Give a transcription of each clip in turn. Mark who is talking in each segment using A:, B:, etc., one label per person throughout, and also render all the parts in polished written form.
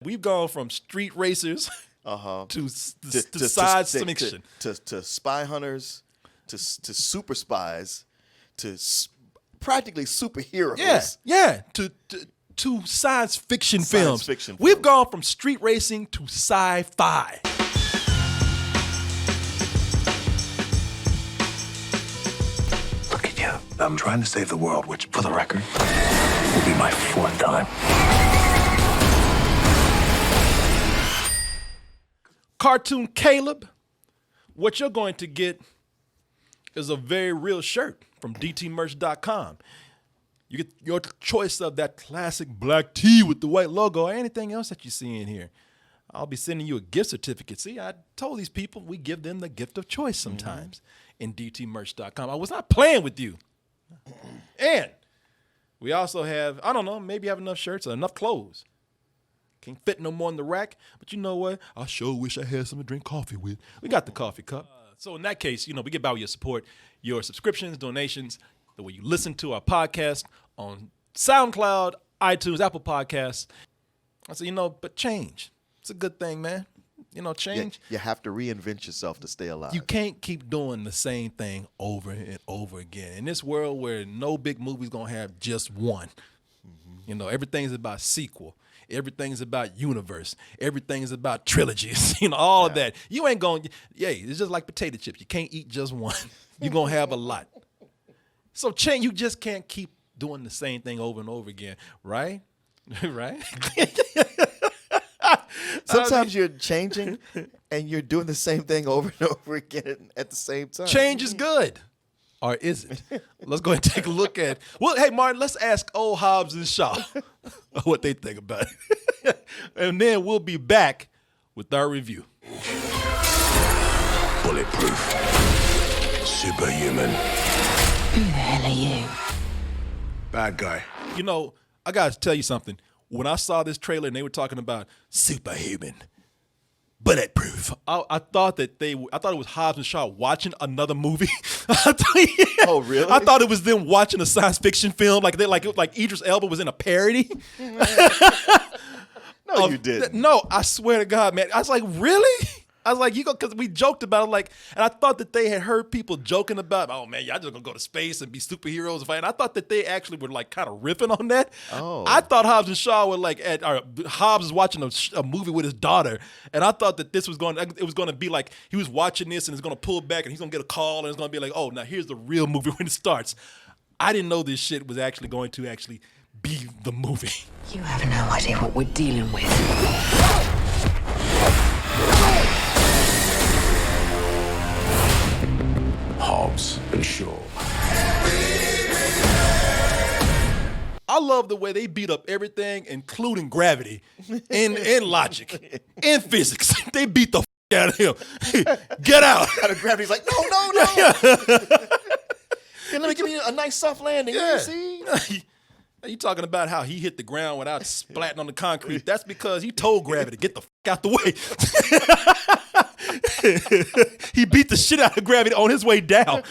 A: We've gone from street racers to science fiction.
B: To spy hunters, to super spies, to practically superheroes.
A: Yeah. To science fiction films. We've gone from street racing to sci-fi.
C: Look at you. I'm trying to save the world, which, for the record, will be my 4th time.
A: Cartoon Caleb, what you're going to get is a very real shirt from dtmerch.com. You get your choice of that classic black tee with the white logo or anything else that you see in here. I'll be sending you a gift certificate. See, I told these people we give them the gift of choice sometimes in dtmerch.com. I was not playing with you. And we also have, I don't know, maybe have enough shirts or enough clothes. Can't fit no more in the rack, but you know what? I sure wish I had something to drink coffee with. We got the coffee cup. So in that case, we get by with your support, your subscriptions, donations, the way you listen to our podcast on SoundCloud, iTunes, Apple Podcasts. I said, but change. It's a good thing, man. Change.
B: You have to reinvent yourself to stay alive.
A: You can't keep doing the same thing over and over again. In this world where no big movie's going to have just one. Everything's about sequel. Everything's about universe. Everything's about trilogies. All of that. You ain't going, it's just like potato chips. You can't eat just one. You're going to have a lot. So change, you just can't keep doing the same thing over and over again, right? Right?
B: Sometimes you're changing and you're doing the same thing over and over again at the same time.
A: Change is good. Or is it? Let's go ahead and take a look at, hey, Martin, let's ask old Hobbs and Shaw what they think about it. And then we'll be back with our review.
C: Bulletproof. Superhuman.
D: Who the hell are you?
C: Bad guy.
A: I got to tell you something. When I saw this trailer and they were talking about Superhuman, bulletproof, I thought it was Hobbs and Shaw watching another movie.
B: Oh, really?
A: I thought it was them watching a science fiction film, like Idris Elba was in a parody.
B: No, you didn't.
A: No, I swear to God, man. I was like, really? I was like, because we joked about it, and I thought that they had heard people joking about, oh man, y'all just gonna go to space and be superheroes and fight. And I thought that they actually were kind of riffing on that.
B: Oh.
A: I thought Hobbs and Shaw were Hobbs was watching a movie with his daughter, and I thought that it was going to be like he was watching this and it's going to pull back and he's going to get a call and it's going to be like, oh, now here's the real movie when it starts. I didn't know this shit was actually going to be the movie.
D: You have no idea what we're dealing with.
C: Hobbs and Shaw.
A: I love the way they beat up everything, including gravity and logic and physics. They beat the out of him. Get out.
B: Out of gravity's like, no. Here, let me give you a nice soft landing.
A: Yeah.
B: You see?
A: You talking about how he hit the ground without splatting on the concrete. That's because he told gravity, get the out the way. He beat the shit out of gravity on his way down.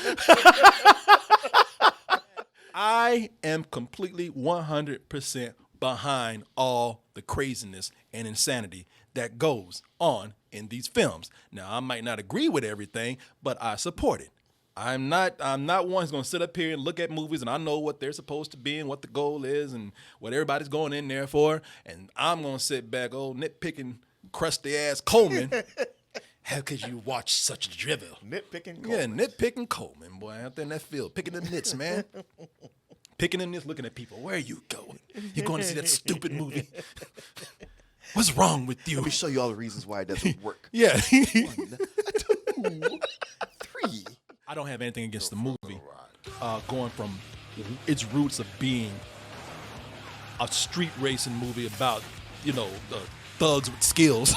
A: I am completely 100% behind all the craziness and insanity that goes on in these films. Now, I might not agree with everything, but I support it. I'm not one who's going to sit up here and look at movies and I know what they're supposed to be and what the goal is and what everybody's going in there for. And I'm going to sit back, nitpicking, crusty-ass Coleman. How could you watch such a drivel?
B: Nitpicking Coleman.
A: Yeah, nitpicking Coleman, boy, out there in that field. Picking the nits, man. Picking the nits, looking at people. Where are you going? You going to see that stupid movie? What's wrong with you?
B: Let me show you all the reasons why it doesn't work.
A: Yeah.
B: 1, 2, 3.
A: I don't have anything against the movie going from its roots of being a street racing movie about, thugs with skills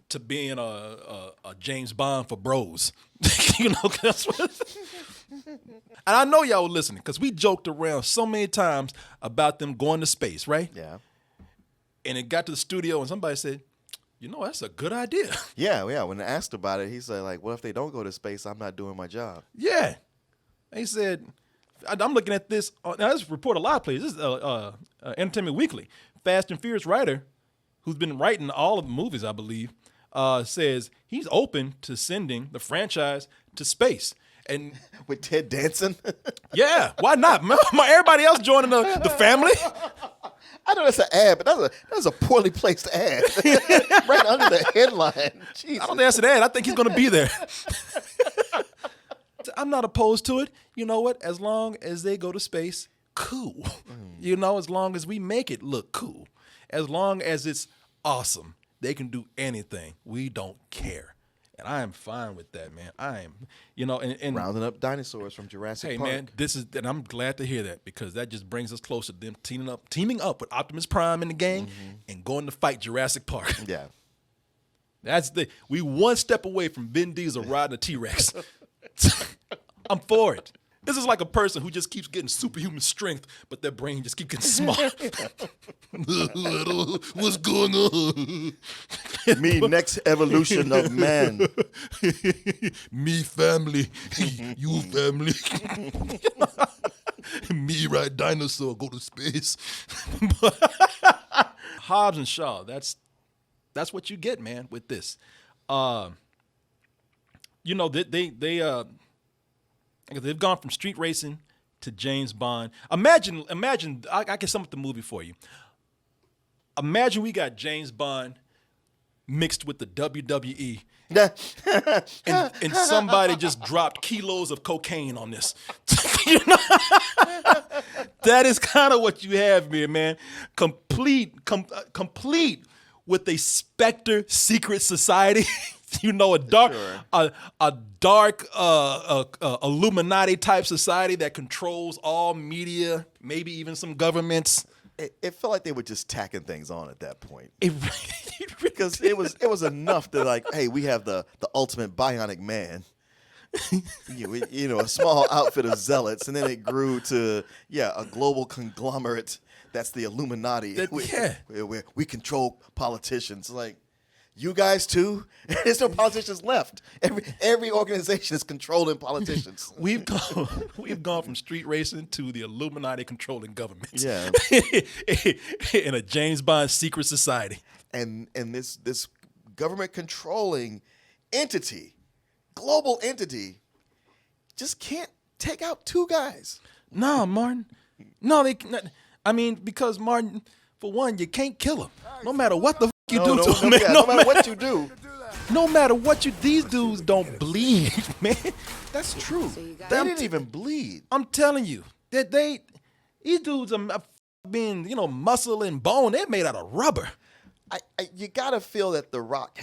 A: to being a James Bond for bros. That's what. And I know y'all were listening because we joked around so many times about them going to space, right?
B: Yeah.
A: And it got to the studio and somebody said, that's a good idea.
B: Yeah. When asked about it, he said, what if they don't go to space? I'm not doing my job.
A: Yeah. He said, I'm looking at this. Now, this report a lot of places. This is Entertainment Weekly. Fast and Furious writer who's been writing all of the movies, I believe, says he's open to sending the franchise to space. And
B: with Ted Danson.
A: yeah, why not? Everybody else joining the family.
B: I know that's an ad, but that's a poorly placed ad. Right under the headline. Jesus.
A: I don't think that's an ad. I think he's going to be there. I'm not opposed to it. You know what? As long as they go to space, cool. You know, as long as we make it look cool. As long as it's awesome. They can do anything. We don't care. And I am fine with that, man. I am, you know, and
B: rounding up dinosaurs from Jurassic Park.
A: Hey, man, and I'm glad to hear that because that just brings us closer to them teaming up with Optimus Prime in the game and going to fight Jurassic Park.
B: Yeah.
A: We one step away from Vin Diesel riding a T-Rex. I'm for it. This is like a person who just keeps getting superhuman strength, but their brain just keeps getting smart. What's going on?
B: Me, next evolution of man.
A: Me, family. You, family. Me, right, dinosaur, go to space. Hobbs and Shaw, that's what you get, man, with this. You know, they've gone from street racing to James Bond. Imagine, I can sum up the movie for you. Imagine we got James Bond mixed with the WWE. and somebody just dropped kilos of cocaine on this. You know? That is kind of what you have here, man. Complete with a Spectre secret society. You know, a dark Illuminati type society that controls all media, maybe even some governments.
B: It felt like they were just tacking things on at that point.
A: Because
B: it was enough to like, hey, we have the ultimate bionic man. You know, a small outfit of zealots, and then it grew to a global conglomerate. That's the Illuminati. We control politicians. Like, you guys too? There's no politicians left. Every organization is controlling politicians.
A: We've gone from street racing to the Illuminati controlling governments.
B: Yeah.
A: In a James Bond secret society.
B: And this government controlling entity, global entity, just can't take out two guys.
A: No, Martin. No, they cannot. I mean, because Martin, for one, you can't kill him. No matter what the you do to him, man.
B: No matter what you do.
A: No matter what these dudes don't bleed, man.
B: That's true. They didn't even bleed.
A: I'm telling you that these dudes are being, you know, muscle and bone. They're made out of rubber.
B: You gotta feel that The Rock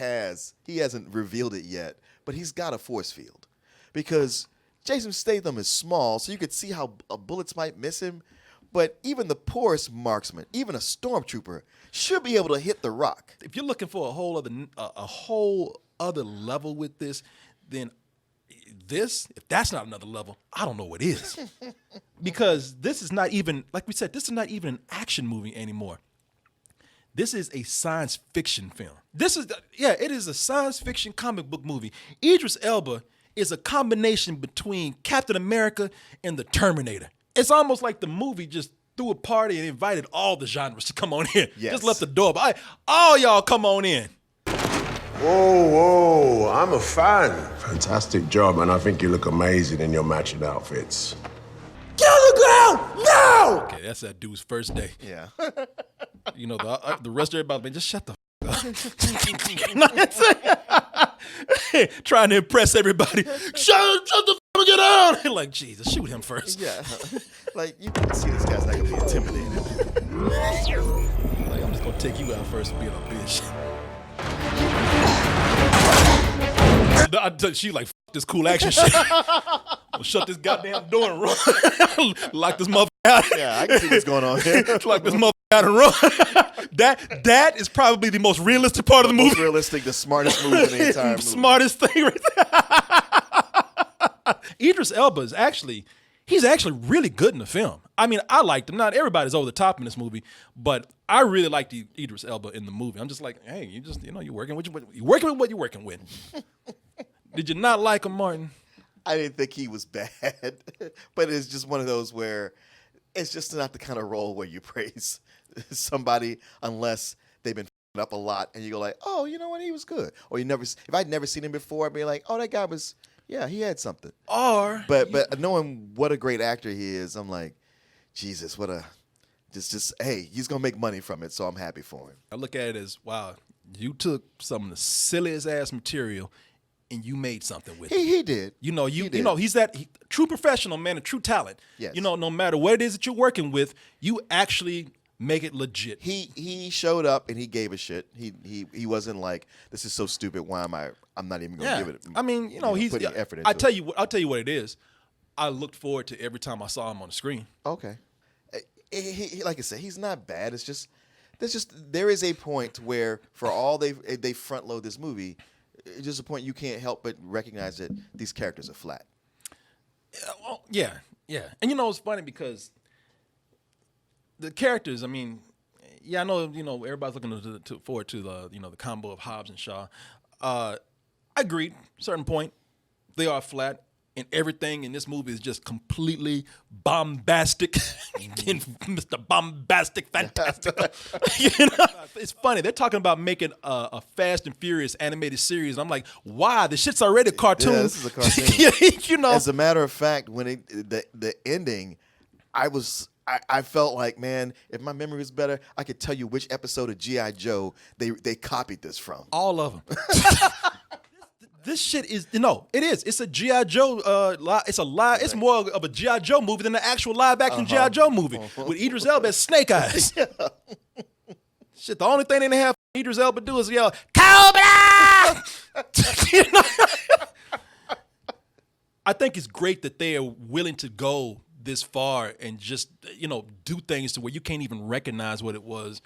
B: he hasn't revealed it yet, but he's got a force field because Jason Statham is small, so you could see how bullets might miss him. But even the poorest marksman, even a stormtrooper, should be able to hit The Rock.
A: If you're looking for a whole other level with this, then if that's not another level, I don't know what is. Because this is not even, like we said, this is not even an action movie anymore. This is a science fiction film. It is a science fiction comic book movie. Idris Elba is a combination between Captain America and the Terminator. It's almost like the movie just threw a party and invited all the genres to come on in.
B: Yes.
A: Just left the door. But all y'all come on in.
E: Whoa, I'm a fan. Fantastic job, and I think you look amazing in your matching outfits.
A: Get on the ground now! Okay, that's that dude's first day.
B: Yeah.
A: You know, the rest of everybody, man, just shut the up. Trying to impress everybody. Shut the get out! Like, Jesus, shoot him first.
B: Yeah. Like, you can see this guy's not gonna be intimidated.
A: Like, I'm just gonna take you out first and being a bitch. She like, fuck this cool action shit. I'll shut this goddamn door and run. Lock this motherfucker out.
B: Yeah, I can see what's going on here.
A: Lock this motherfucker out and run. That is probably the most realistic part of the movie.
B: Most realistic, the smartest move in the entire movie.
A: Smartest thing right there. Idris Elba is he's actually really good in the film. I mean, I liked him. Not everybody's over the top in this movie, but I really liked Idris Elba in the movie. I'm just like, hey, you're working with what you're working with. Did you not like him, Martin?
B: I didn't think he was bad, but it's just one of those where it's just not the kind of role where you praise somebody unless they've been up a lot, and you go like, oh, you know what, he was good. Or if I'd never seen him before, I'd be like, oh, that guy was, yeah, he had something.
A: Or
B: but knowing what a great actor he is, I'm like, Jesus, what a just hey, he's gonna make money from it, so I'm happy for him.
A: I look at it as, wow, you took some of the silliest ass material and you made something with it.
B: He did.
A: You know, he's that true professional, man, a true talent.
B: Yes.
A: You know, no matter what it is that you're working with, you actually make it legit.
B: He showed up and he gave a shit. He wasn't like, this is so stupid. Why am I'm not even gonna give it.
A: I mean, he's
B: putting effort into
A: I'll tell you what it is. I looked forward to every time I saw him on the screen.
B: Okay. He, like I said, he's not bad. It's just there is a point where for all they front load this movie, it's just a point you can't help but recognize that these characters are flat.
A: Yeah. And it's funny because the characters, I mean, yeah, I know, everybody's looking forward to the combo of Hobbs and Shaw. I agree, certain point. They are flat, and everything in this movie is just completely bombastic. And Mr. Bombastic Fantastic. It's funny. They're talking about making a Fast and Furious animated series. And I'm like, why? The shit's already a cartoon.
B: Yeah, this is a cartoon.
A: As
B: a matter of fact, when the ending, I felt like, man, if my memory was better, I could tell you which episode of G.I. Joe they copied this from.
A: All of them. This shit is it is. It's a G.I. Joe. It's more of a G.I. Joe movie than the actual live action G.I. Joe movie with Idris Elba as Snake Eyes. Yeah. Shit, the only thing they didn't have Idris Elba do is yell Cobra. I think it's great that they are willing to go this far and just do things to where you can't even recognize what it was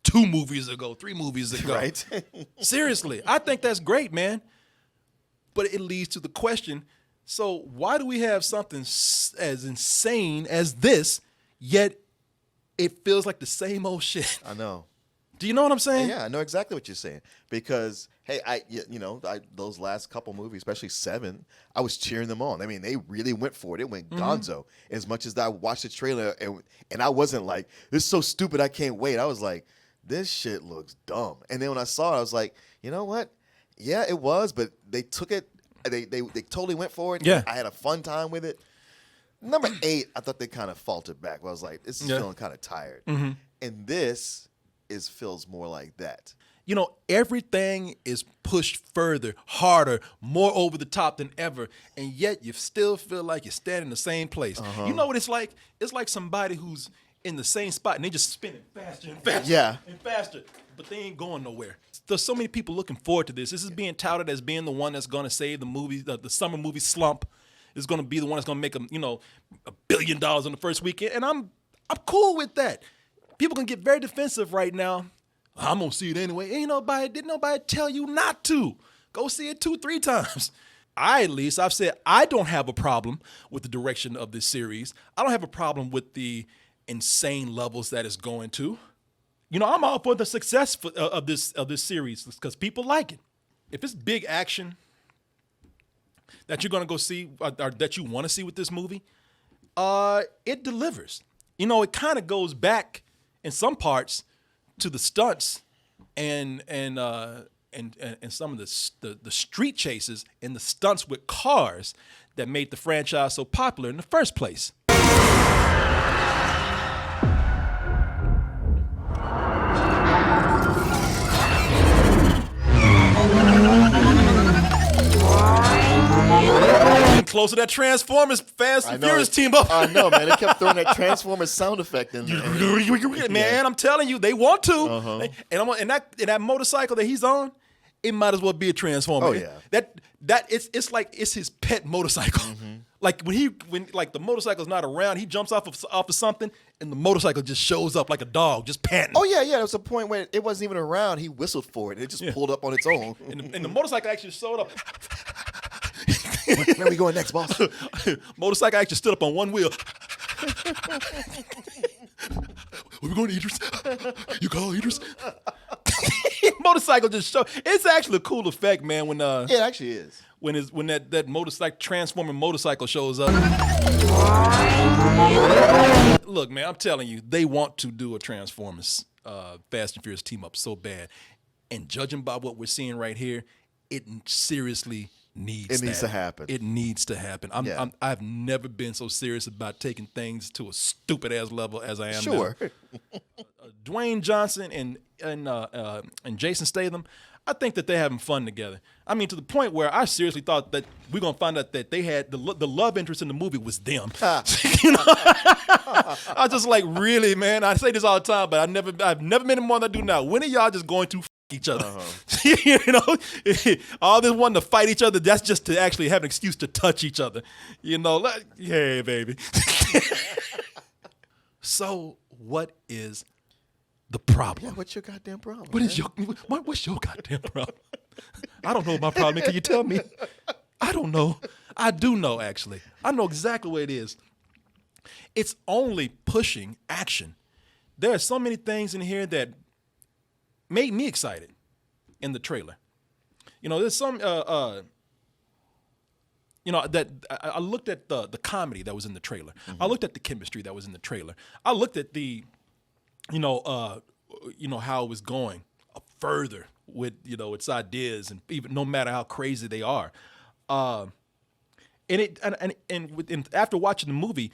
A: 2 movies ago, 3 movies ago.
B: Right.
A: Seriously, I think that's great, man. But it leads to the question, so why do we have something as insane as this, yet it feels like the same old shit?
B: I know.
A: Do you know what I'm saying?
B: Yeah, I know exactly what you're saying. Because, hey, those last couple movies, especially 7, I was cheering them on. I mean, they really went for it. It went gonzo. As much as I watched the trailer, and I wasn't like, this is so stupid, I can't wait. I was like, this shit looks dumb. And then when I saw it, I was like, you know what? Yeah, it was, but they took it. They totally went for it.
A: Yeah.
B: I had a fun time with it. Number 8, I thought they kind of faltered back. I was like, this is feeling kind of tired. Mm-hmm. And this feels more like that.
A: Everything is pushed further, harder, more over the top than ever, and yet you still feel like you're standing in the same place. Uh-huh. You know what it's like? It's like somebody who's in the same spot and they just spinning faster and faster and faster, but they ain't going nowhere. There's so many people looking forward to this. This is being touted as being the one that's going to save the movie, the summer movie slump. It's going to be the one that's going to make $1 billion on the first weekend, and I'm cool with that. People can get very defensive right now. I'm gonna see it anyway. Didn't nobody tell you not to. Go see it 2-3 times. I've said I don't have a problem with the direction of this series. I don't have a problem with the insane levels that it's going to. I'm all for the success of this series because people like it. If it's big action that you're gonna go see or that you want to see with this movie, it delivers. It kind of goes back in some parts to the stunts and some of the street chases and the stunts with cars that made the franchise so popular in the first place. Close to that Transformers Fast and Furious team up.
B: I know, man. They kept throwing that Transformers sound effect in there.
A: Man, I'm telling you, they want to. Uh-huh. And that motorcycle that he's on, it might as well be a Transformer.
B: Oh yeah.
A: It's like it's his pet motorcycle. Mm-hmm. Like when the motorcycle's not around, he jumps off of something, and the motorcycle just shows up like a dog, just panting.
B: Oh yeah. There was a point when it wasn't even around. He whistled for it. It just pulled up on its own.
A: And the motorcycle actually showed up.
B: Where are we going next, boss?
A: Motorcycle actually stood up on one wheel. Where we going, Idris? You call Idris? motorcycle just show. It's actually a cool effect, man. When
B: It actually is.
A: when that motorcycle transforming motorcycle shows up. Look, man, I'm telling you, they want to do a Transformers Fast and Furious team up so bad, and judging by what we're seeing right here, it seriously needs.
B: It needs to happen.
A: It needs to happen. I've never been so serious about taking things to a stupid ass level as I am now.
B: Sure.
A: Dwayne Johnson and Jason Statham, I think that they're having fun together. I mean, to the point where I seriously thought that we're gonna find out that they had the love interest in the movie was them. You know, I was just like, really, man. I say this all the time, but I've never been in more than I do now. When are y'all just going to each other? You know, all this wanting to fight each other, that's just to actually have an excuse to touch each other. You know, like, hey, baby. So, what is the problem?
B: Yeah, what's your goddamn problem?
A: What's your goddamn problem? I don't know what my problem is. Can you tell me? I don't know. I do know, actually. I know exactly what it is. It's only pushing action. There are so many things in here that made me excited in the trailer. You know, there's some, you know, that I looked at the comedy that was in the trailer. I looked at the chemistry that was in the trailer. I looked at the, you know, how it was going further with, you know, its ideas, and even no matter how crazy they are. And after watching the movie,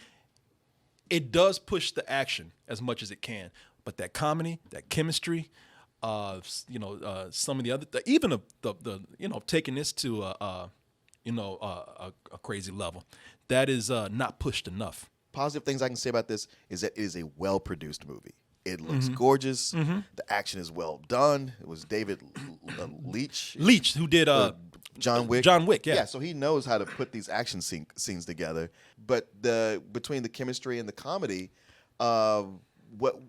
A: it does push the action as much as it can. But that comedy, that chemistry, you know, some of the other, even the you know, taking this to a crazy level, that is not pushed enough.
B: Positive things I can say about this is that it is a well-produced movie. It looks gorgeous. The action is well done. It was David Leitch,
A: who did
B: John Wick.
A: John Wick, yeah.
B: Yeah, so he knows how to put these action scenes together. But between the chemistry and the comedy, what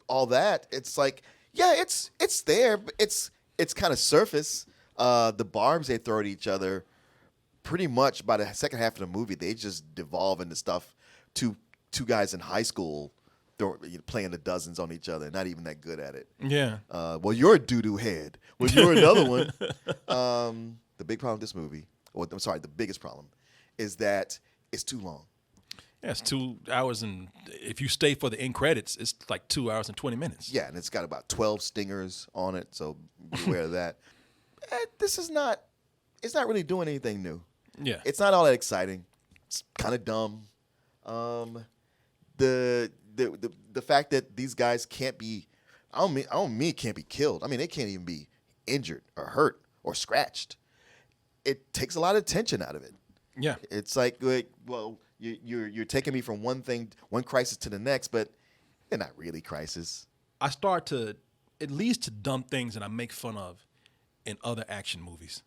B: all that, it's like, yeah, it's there, but it's kind of surface. The barbs they throw at each other, pretty much by the second half of the movie, they just devolve into stuff. Two guys in high school playing the dozens on each other, not even that good at it.
A: Yeah.
B: Well, you're a doo-doo head. Well, you're another one. The big problem with this movie, or I'm sorry, the biggest problem, is that it's too long.
A: Yeah, it's 2 hours, and if you stay for the end credits, it's like 2 hours and 20 minutes.
B: Yeah, and it's got about 12 stingers on it, so be aware of that. It's not really doing anything new.
A: Yeah.
B: It's not all that exciting. It's kind of dumb. The fact that these guys can't be, I don't mean can't be killed. I mean, they can't even be injured or hurt or scratched. It takes a lot of tension out of it.
A: Yeah.
B: It's like, well, you're taking me from one crisis to the next, but they're not really crisis.
A: I start to, it leads to dumb things that I make fun of in other action movies.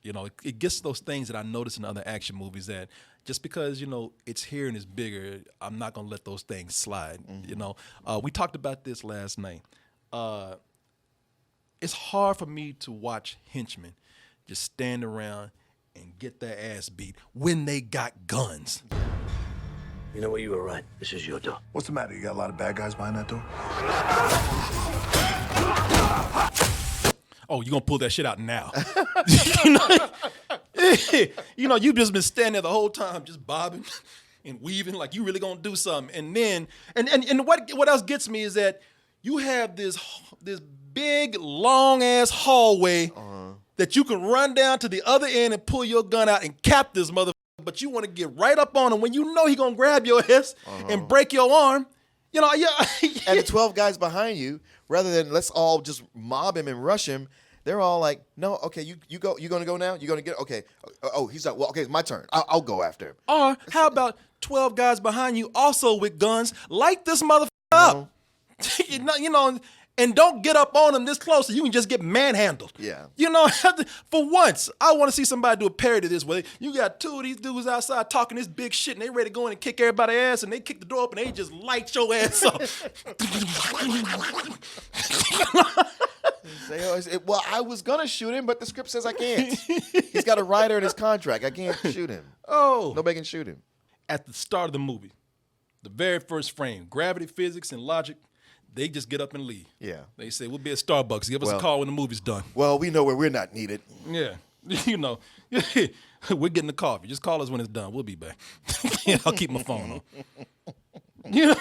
A: You know, it gets those things that I notice in other action movies that just because, you know, it's here and it's bigger, I'm not going to let those things slide. You know, we talked about this last night. It's hard for me to watch henchmen just stand around and get their ass beat when they got guns.
C: You know what? You were right. This is your door.
E: What's the matter? You got a lot of bad guys behind that door?
A: Oh, you gonna pull that shit out now? You know, you've just been standing there the whole time, just bobbing and weaving, like you really gonna do something. And then, and what else gets me is that you have this big long ass hallway that you can run down to the other end and pull your gun out and cap this motherfucker. But you want to get right up on him when you know he gonna grab your ass and break your arm. You know,
B: And the 12 guys behind you, rather than let's all just mob him and rush him, they're all like, no, okay, you go. You gonna go now? You gonna get okay? Oh, he's like, well, okay, it's my turn. I'll go after him.
A: Or how about 12 guys behind you also with guns? Light this motherfucker up. You know, and don't get up on him this close so you can just get manhandled.
B: Yeah.
A: You know, for once, I want to see somebody do a parody this way. You got two of these dudes outside talking this big shit, and they ready to go in and kick everybody's ass, and they kick the door open, and they just light your ass up.
B: Well, I was gonna shoot him, but the script says I can't. He's got a writer in his contract. I can't shoot him.
A: Oh.
B: Nobody can shoot him.
A: At the start of the movie, the very first frame, gravity, physics, and logic, they just get up and leave.
B: Yeah.
A: They say, we'll be at Starbucks. Give us a call when the movie's done.
B: Well, we know where we're not needed.
A: Yeah. You know, we're getting the coffee. Just call us when it's done. We'll be back. I'll keep my phone on. You know?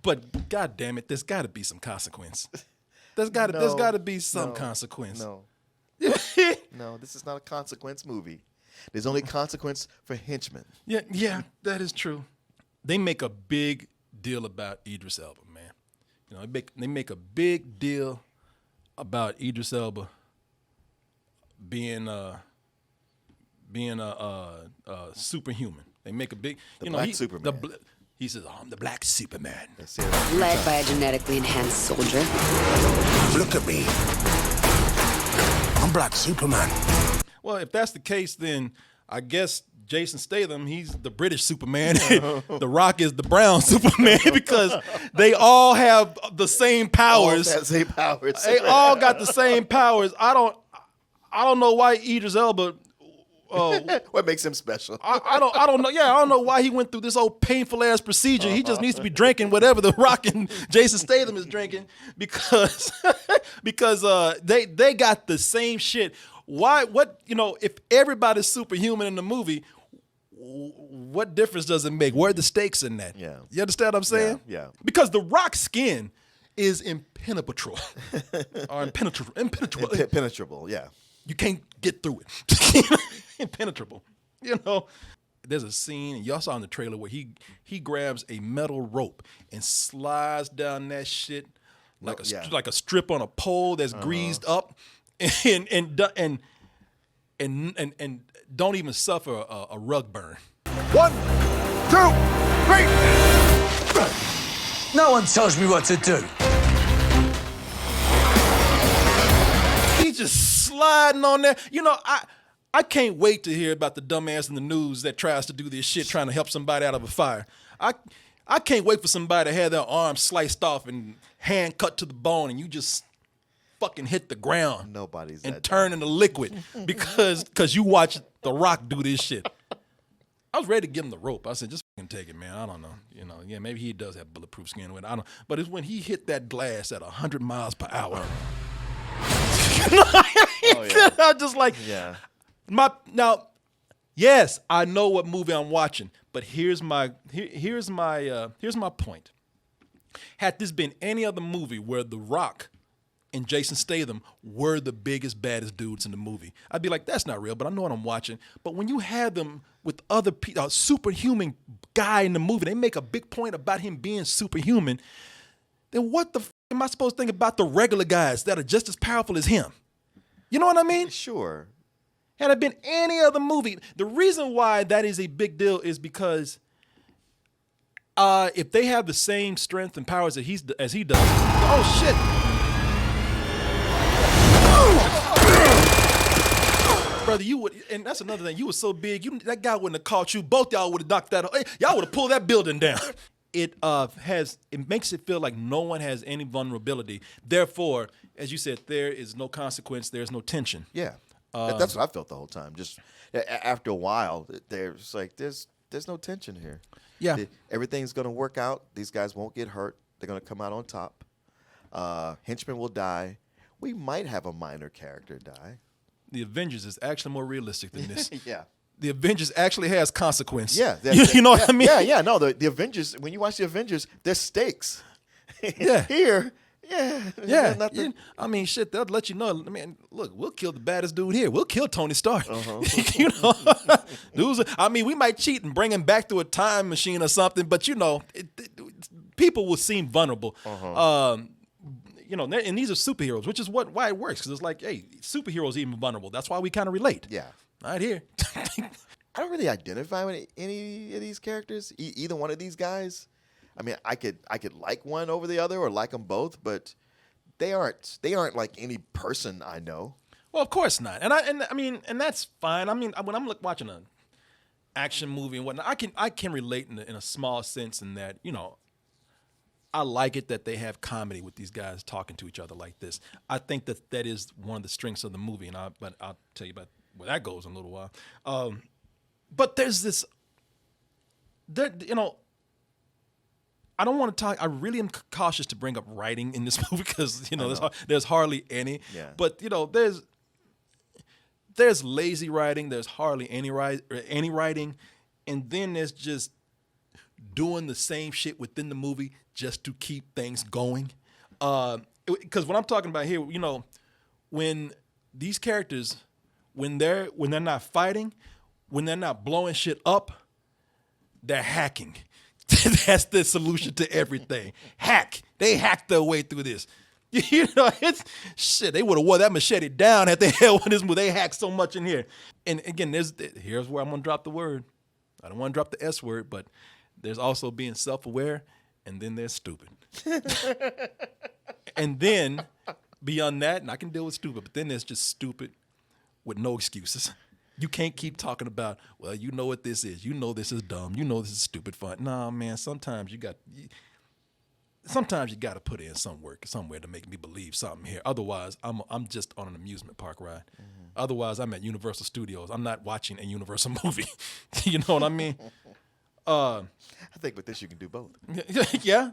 A: But God damn it, there's got to be some consequence. There's got to be some consequence.
B: No. No, this is not a consequence movie. There's only consequence for henchmen.
A: Yeah, that is true. They make a big deal about Idris Elba, man. You know, they make a big deal about Idris Elba being a superhuman. They make a big,
B: black Superman.
A: He says, "I'm the black Superman."
D: Led by a genetically enhanced soldier.
C: Look at me. I'm Black Superman.
A: Well, if that's the case, then I guess Jason Statham, he's the British Superman. The Rock is the brown Superman because they all have the same powers.
B: All have the same powers.
A: They all got the same powers. I don't know why Idris Elba.
B: What makes him special?
A: I don't know. Yeah, I don't know why he went through this old painful ass procedure. He just needs to be drinking whatever the Rock and Jason Statham is drinking because they got the same shit. Why? What? If everybody's superhuman in the movie, what difference does it make? Where are the stakes in that?
B: Yeah.
A: You understand what I'm saying?
B: Yeah.
A: Because the Rock's skin is impenetrable. Or impenetrable.
B: Impenetrable, yeah.
A: You can't get through it. Impenetrable. There's a scene, and y'all saw in the trailer, where he grabs a metal rope and slides down that shit like a strip on a pole that's greased up, and don't even suffer a rug burn.
C: 1, 2, 3. No one tells me what to do.
A: He's just sliding on there. I can't wait to hear about the dumbass in the news that tries to do this shit trying to help somebody out of a fire. I can't wait for somebody to have their arm sliced off and hand cut to the bone, and you just fucking hit the ground.
B: Nobody's
A: and
B: that
A: turn into liquid because you watch The Rock do this shit. I was ready to give him the rope. I said, just fucking take it, man. I don't know. Yeah, maybe he does have bulletproof skin. I don't. But it's when he hit that glass at 100 miles per hour. I'm just like,
B: Yeah.
A: Yes, I know what movie I'm watching, but here's my point. Had this been any other movie where The Rock and Jason Statham were the biggest, baddest dudes in the movie, I'd be like, that's not real, but I know what I'm watching. But when you have them with other people, a superhuman guy in the movie, they make a big point about him being superhuman, then what the f am I supposed to think about the regular guys that are just as powerful as him? You know what I mean?
B: Sure.
A: Had it been any other movie, the reason why that is a big deal is because if they have the same strength and powers as he does, oh shit. Brother, you would, and that's another thing. You were so big, that guy wouldn't have caught you. Both y'all would have knocked that. Y'all would have pulled that building down. It makes it feel like no one has any vulnerability. Therefore, as you said, there is no consequence. There's no tension.
B: Yeah. That's what I felt the whole time. Just after a while, there's no tension here.
A: Yeah.
B: Everything's going to work out. These guys won't get hurt. They're going to come out on top. Henchmen will die. We might have a minor character die.
A: The Avengers is actually more realistic than this.
B: Yeah.
A: The Avengers actually has consequence.
B: Yeah.
A: You know what I mean?
B: Yeah. No, the Avengers, when you watch the Avengers, there's stakes.
A: Yeah.
B: Here,
A: Yeah.
B: nothing.
A: I mean, shit, they'll let you know. I mean, look, we'll kill the baddest dude here. We'll kill Tony Stark. Dudes, I mean, we might cheat and bring him back to a time machine or something, but, people will seem vulnerable. And these are superheroes, which is why it works, because it's like, hey, superheroes even vulnerable. That's why we kind of relate.
B: Yeah.
A: Right here.
B: I don't really identify with any of these characters, either one of these guys. I mean, I could like one over the other or like them both, but they aren't like any person I know.
A: Well, of course not. And that's fine. I mean, when I'm watching an action movie and whatnot, I can relate in a small sense in that, I like it that they have comedy with these guys talking to each other like this. I think that is one of the strengths of the movie, but I'll tell you about where that goes in a little while. But there's this, I don't want to talk. I really am cautious to bring up writing in this movie because there's hardly any.
B: Yeah.
A: But there's lazy writing. There's hardly any writing, and then there's just doing the same shit within the movie just to keep things going. Because what I'm talking about here, when these characters, when they're not fighting, when they're not blowing shit up, they're hacking. That's the solution to everything. Hack. They hacked their way through this. It's shit. They would have wore that machete down had they had one of this movie. They hacked so much in here. And again, here's where I'm gonna drop the word. I don't want to drop the S word, but there's also being self-aware, and then there's stupid. And then beyond that, and I can deal with stupid, but then there's just stupid with no excuses. You can't keep talking about, well, you know what this is. You know this is dumb. You know this is stupid fun. Nah, man, sometimes you got to put in some work somewhere to make me believe something here. Otherwise, I'm just on an amusement park ride. Mm-hmm. Otherwise, I'm at Universal Studios. I'm not watching a Universal movie. You know what I mean?
B: I think with this you can do both.
A: Yeah.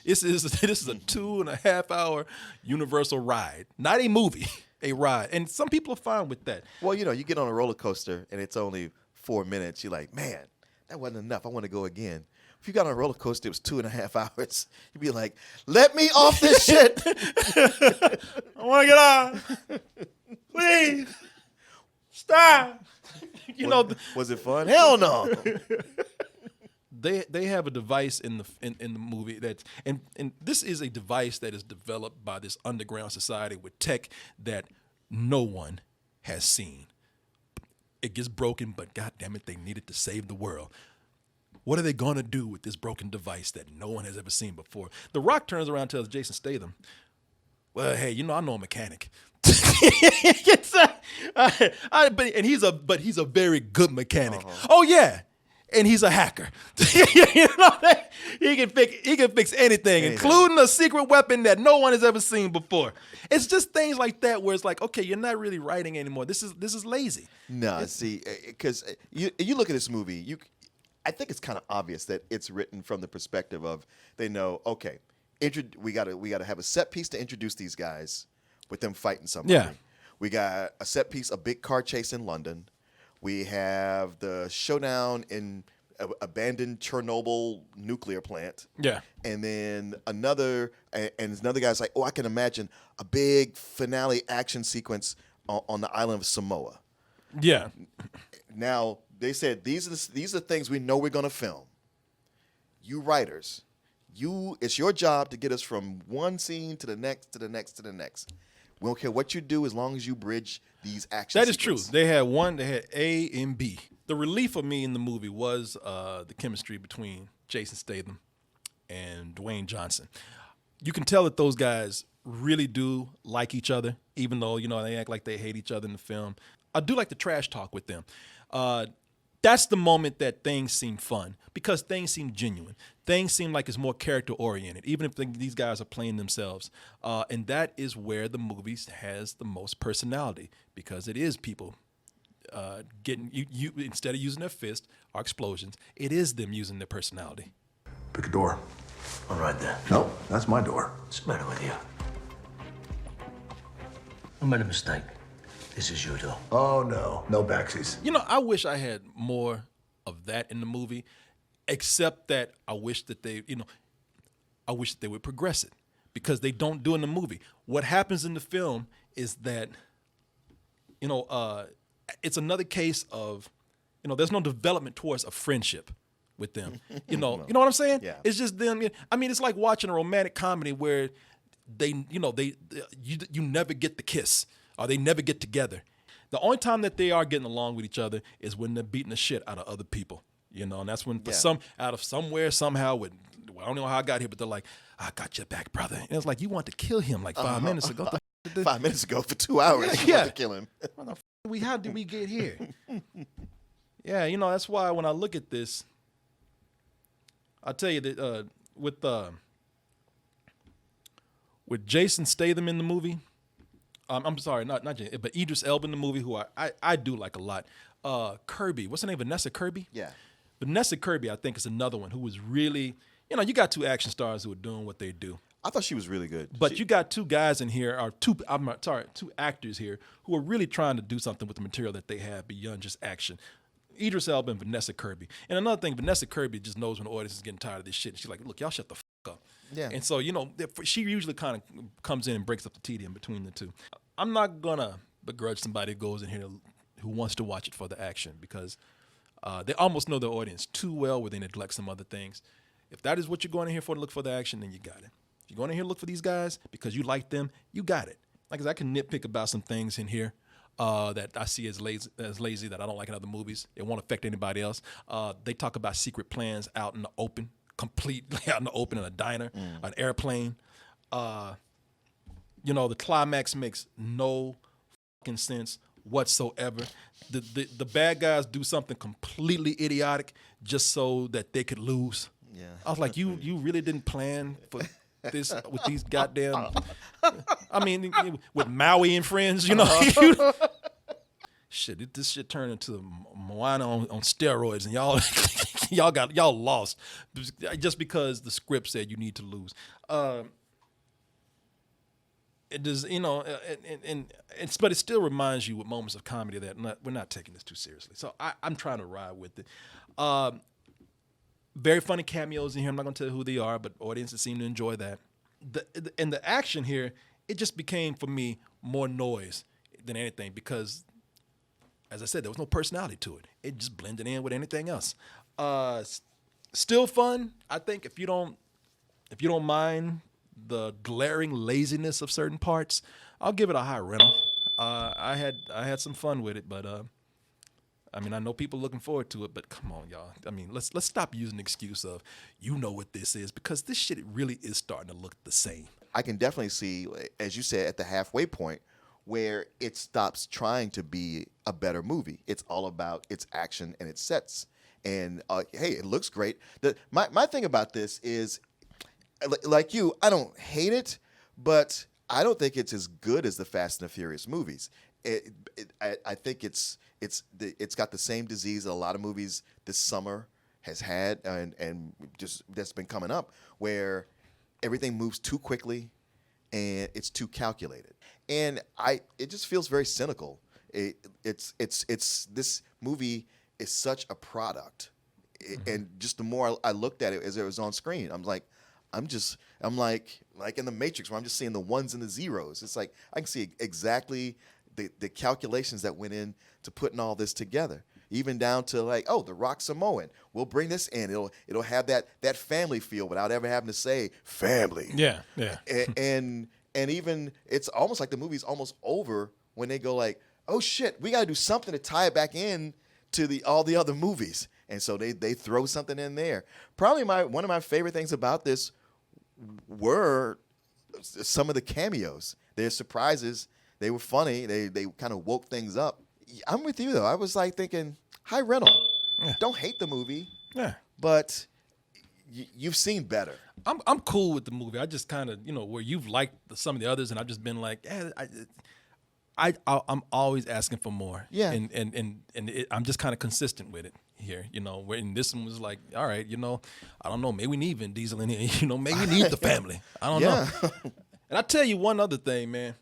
A: This is a 2.5 hour Universal ride. Not a movie. A ride. And some people are fine with that.
B: Well, you get on a roller coaster and it's only 4 minutes. You're like, man, that wasn't enough. I want to go again. If you got on a roller coaster, it was 2.5 hours. You'd be like, let me off this shit.
A: I want to get off. Please. Stop.
B: Was it fun? Hell no.
A: They have a device in the movie that's and this is a device that is developed by this underground society with tech that no one has seen. It gets broken, but God damn it, they need it to save the world. What are they gonna do with this broken device that no one has ever seen before? The Rock turns around and tells Jason Statham, "Well, hey, I know a mechanic." But he's a very good mechanic. Uh-huh. Oh yeah. And he's a hacker. He can fix anything, including a secret weapon that no one has ever seen before. It's just things like that where it's like, okay, you're not really writing anymore. This is lazy.
B: No, see, because you look at this movie, I think it's kind of obvious that it's written from the perspective of they know, okay, we got to have a set piece to introduce these guys with them fighting somebody.
A: Yeah.
B: We got a set piece, a big car chase in London. We have the showdown in abandoned Chernobyl nuclear plant.
A: Yeah.
B: And then another guy's like, oh, I can imagine a big finale action sequence on the island of Samoa.
A: Yeah.
B: Now, they said these are things we know we're going to film. You writers, it's your job to get us from one scene to the next, to the next, to the next. We don't care what you do as long as you bridge these action
A: That is
B: sequences.
A: true. They had A and B. The relief for me in the movie was the chemistry between Jason Statham and Dwayne Johnson. You can tell that those guys really do like each other, even though, they act like they hate each other in the film. I do like the trash talk with them. That's the moment that things seem fun because things seem genuine. Things seem like it's more character-oriented, even if these guys are playing themselves. And that is where the movie has the most personality because it is people getting you instead of using their fist or explosions, it is them using their personality.
C: Pick a door.
F: All right, then.
C: No, that's my door.
F: What's the matter with you? I made a mistake. This is your door.
C: Oh, no backsies.
A: I wish I had more of that in the movie, except that I wish that they would progress it because they don't do it in the movie. What happens in the film is that, it's another case of, there's no development towards a friendship with them. You know what I'm saying?
B: Yeah.
A: It's just them. I mean, it's like watching a romantic comedy where you never get the kiss. Or they never get together. The only time that they are getting along with each other is when they're beating the shit out of other people. And that's when out of somewhere, somehow, I don't know how I got here, but they're like, I got your back, brother. And it's like, you want to kill him like 5 minutes ago.
B: 5 minutes ago for 2 hours, you want to kill him.
A: How did we get here? Yeah, that's why when I look at this, I tell you that with Jason Statham in the movie, I'm sorry, not Jason, but Idris Elba in the movie, who I do like a lot. Kirby, what's her name? Vanessa Kirby?
B: Yeah.
A: Vanessa Kirby, I think, is another one who was really, you know, you got 2 action stars who are doing what they do.
B: I thought she was really good.
A: But you got 2 guys in here, or 2 actors here who are really trying to do something with the material that they have beyond just action. Idris Elba and Vanessa Kirby. And another thing, Vanessa Kirby just knows when the audience is getting tired of this shit. She's like, look, y'all shut the fuck up.
B: Yeah.
A: And so, you know, she usually kind of comes in and breaks up the tedium between the 2. I'm not going to begrudge somebody who goes in here who wants to watch it for the action, because they almost know their audience too well where they neglect some other things. If that is what you're going in here for, to look for the action, then you got it. If you're going in here to look for these guys because you like them, you got it. Like I said, I can nitpick about some things in here that I see as lazy that I don't like in other movies. It won't affect anybody else. They talk about secret plans out in the open, completely out in the open in a diner, an airplane. You know, the climax makes no fucking sense whatsoever. The bad guys do something completely idiotic just so that they could lose.
B: Yeah.
A: I was like, you really didn't plan for this with these goddamn. I mean, with Maui and friends, you know. Shit, this shit turned into Moana on steroids, and y'all lost just because the script said you need to lose. It does, you know, but it still reminds you with moments of comedy that we're not taking this too seriously. So I'm trying to ride with it. Very funny cameos in here. I'm not going to tell you who they are, but audiences seem to enjoy that. And the action here, it just became, for me, more noise than anything because, as I said, there was no personality to it. It just blended in with anything else. Still fun, I think, if you don't mind the glaring laziness of certain parts, I'll give it a high rental. I had some fun with it, but I mean, I know people looking forward to it, but come on, y'all. I mean, let's stop using the excuse of, you know what this is, because this shit really is starting to look the same.
B: I can definitely see, as you said, at the halfway point where it stops trying to be a better movie. It's all about its action and its sets. And hey, it looks great. My thing about this is, like you, I don't hate it, but I don't think it's as good as the Fast and the Furious movies. I think it's got the same disease that a lot of movies this summer has had, and just that's been coming up, where everything moves too quickly and it's too calculated, and it just feels very cynical. It's this movie is such a product, and just the more I looked at it as it was on screen, I'm like in the Matrix where I'm just seeing the ones and the zeros. It's like I can see exactly the calculations that went in to putting all this together, even down to like, oh, the Rock Samoan, we'll bring this in. It'll have that family feel without ever having to say family.
A: Yeah.
B: And even it's almost like the movie's almost over when they go like, oh shit, we got to do something to tie it back in to all the other movies. And so they throw something in there. Probably one of my favorite things about this were some of the cameos. Their surprises. They were funny. They kind of woke things up. I'm with you, though. I was like thinking, high rental. Yeah. Don't hate the movie. Yeah. But you've seen better.
A: I'm cool with the movie. I just kind of, where you've liked some of the others, and I've just been like, I'm always asking for more. Yeah. And I'm just kind of consistent with it here, and this one was like, all right, I don't know, maybe we need Vin Diesel in here, maybe we need the family. I don't know. And I tell you one other thing, man.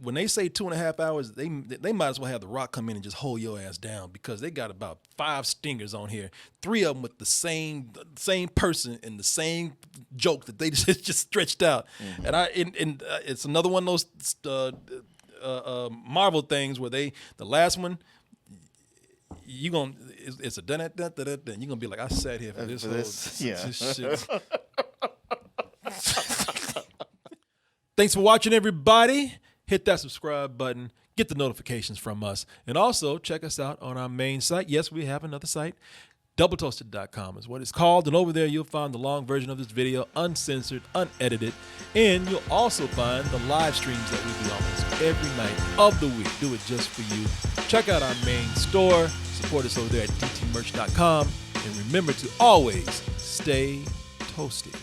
A: When they say 2.5 hours, they might as well have The Rock come in and just hold your ass down, because they got about 5 stingers on here, 3 of them with the same person and the same joke that they just stretched out. Mm-hmm. And it's another one of those Marvel things where the last one, it's a dun dun dun dun. You're gonna be like, I sat here for this shit. Thanks for watching, everybody. Hit that subscribe button. Get the notifications from us. And also, check us out on our main site. Yes, we have another site. DoubleToasted.com is what it's called. And over there, you'll find the long version of this video, uncensored, unedited. And you'll also find the live streams that we do almost every night of the week. Do it just for you. Check out our main store. Support us over there at dtmerch.com. And remember to always stay toasty.